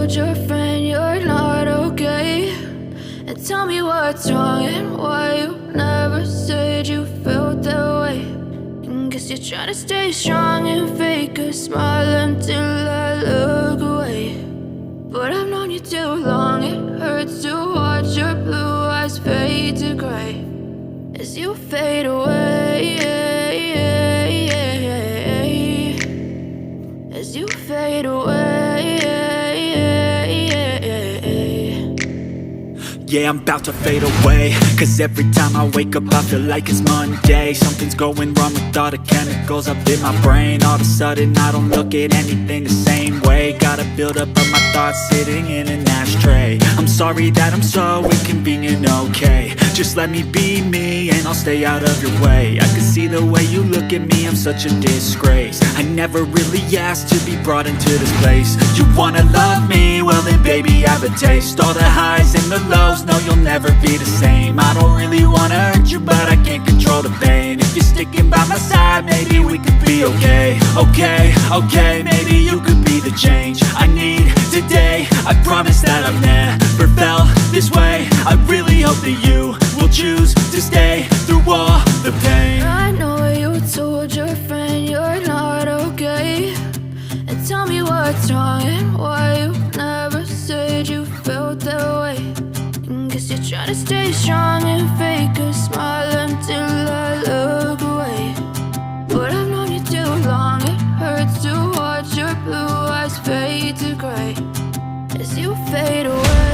told your friend you're not okay? And tell me what's wrong and why you never said you felt that way. And guess you're trying to stay strong and fake a smile until I look away. But I've known you too long, it hurts to watch your blue eyes fade to gray as you fade away, as you fade away. Yeah, I'm about to fade away, cause every time I wake up I feel like it's Monday. Something's going wrong with all the chemicals up in my brain. All of a sudden I don't look at anything the same way. Got a build up of my thoughts sitting in an ashtray. I'm sorry that I'm so inconvenient, okay? Just let me be me and I'll stay out of your way. I can see the way you look at me, I'm such a disgrace. I never really asked to be brought into this place. You wanna love me? Well then baby have a taste. All the highs and the lows, no you'll never be the same. I don't really wanna hurt you but I can't control the pain. If you're sticking by my side maybe we could be okay. Okay, maybe you could be the change I need today. I promise that I've never felt this way. I really hope that you will choose to stay through all the pain. I know you told your friend you're not okay. And tell me what's wrong and why you never said you felt that way. And guess you're trying to stay strong and fake a smile until I look away. But I've known you too long, it hurts to watch your blue eyes fade to gray as you fade away.